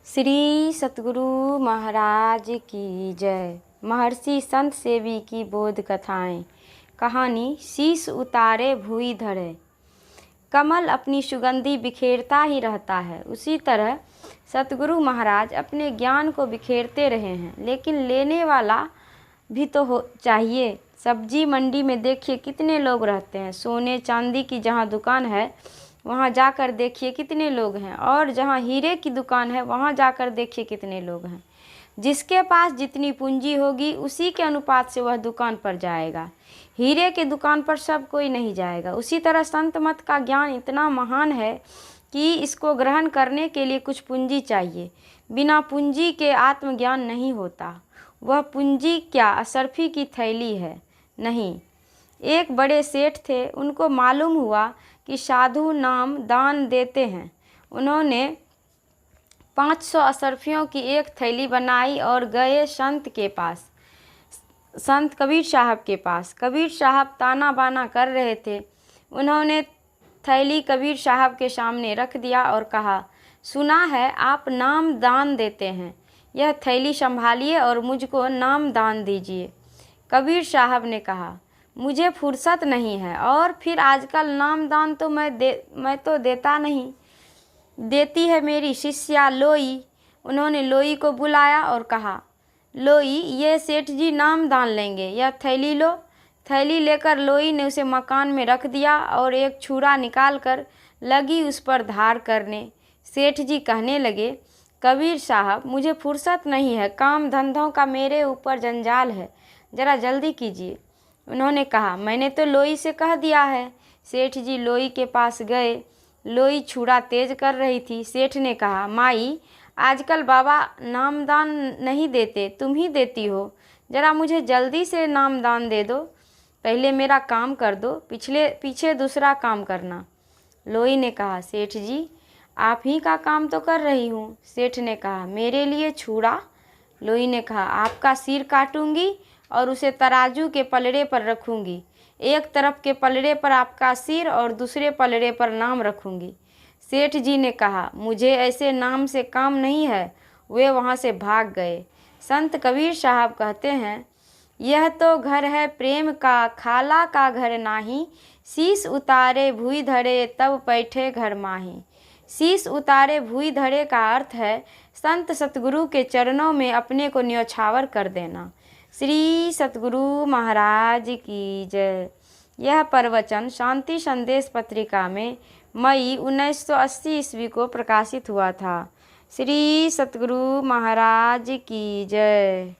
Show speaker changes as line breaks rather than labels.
श्री सतगुरु महाराज की जय। महर्षि संत सेवी की बोध कथाएं। कहानी शीश उतारे भुई धरे। कमल अपनी सुगंधि बिखेरता ही रहता है, उसी तरह सतगुरु महाराज अपने ज्ञान को बिखेरते रहे हैं, लेकिन लेने वाला भी तो चाहिए। सब्जी मंडी में देखिए कितने लोग रहते हैं। सोने चांदी की जहाँ दुकान है वहाँ जाकर देखिए कितने लोग हैं, और जहाँ हीरे की दुकान है वहाँ जाकर देखिए कितने लोग हैं। जिसके पास जितनी पूंजी होगी उसी के अनुपात से वह दुकान पर जाएगा। हीरे की दुकान पर सब कोई नहीं जाएगा। उसी तरह संत मत का ज्ञान इतना महान है कि इसको ग्रहण करने के लिए कुछ पूंजी चाहिए। बिना पूंजी के आत्मज्ञान नहीं होता। वह पूंजी क्या असरफी की थैली है? नहीं। एक बड़े सेठ थे, उनको मालूम हुआ कि साधु नाम दान देते हैं। उन्होंने 500 असरफियों की एक थैली बनाई और गए संत के पास, संत कबीर साहब के पास। कबीर साहब ताना बाना कर रहे थे। उन्होंने थैली कबीर साहब के सामने रख दिया और कहा, सुना है आप नाम दान देते हैं, यह थैली संभालिए और मुझको नाम दान दीजिए। कबीर साहब ने कहा, मुझे फुर्सत नहीं है, और फिर आजकल नाम दान तो मैं तो देता नहीं। देती है मेरी शिष्या लोई। उन्होंने लोई को बुलाया और कहा, लोई, ये सेठ जी नाम दान लेंगे, यह थैली लो। थैली लेकर लोई ने उसे मकान में रख दिया और एक छुरा निकाल कर लगी उस पर धार करने। सेठ जी कहने लगे, कबीर साहब, मुझे फुर्सत नहीं है, काम धंधों का मेरे ऊपर जंजाल है, ज़रा जल्दी कीजिए। उन्होंने कहा, मैंने तो लोई से कह दिया है। सेठ जी लोई के पास गए। लोई छुरा तेज कर रही थी। सेठ ने कहा, माई, आजकल बाबा नामदान नहीं देते, तुम ही देती हो, ज़रा मुझे जल्दी से नामदान दे दो। पहले मेरा काम कर दो, पीछे दूसरा काम करना। लोई ने कहा, सेठ जी, आप ही का काम तो कर रही हूँ। सेठ ने कहा, मेरे लिए छुरा? लोई ने कहा, आपका सिर काटूंगी और उसे तराजू के पलड़े पर रखूंगी। एक तरफ के पलड़े पर आपका सिर और दूसरे पलड़े पर नाम रखूंगी। सेठ जी ने कहा, मुझे ऐसे नाम से काम नहीं है। वे वहाँ से भाग गए। संत कबीर साहब कहते हैं, यह तो घर है प्रेम का, खाला का घर नाही। शीश उतारे भुई धरे, तब बैठे घर माही। शीश उतारे भुई धरे का अर्थ है संत सतगुरु के चरणों में अपने को न्यौछावर कर देना। श्री सतगुरु महाराज की जय। यह प्रवचन शांति संदेश पत्रिका में मई 1980 ईस्वी को प्रकाशित हुआ था। श्री सतगुरु महाराज की जय।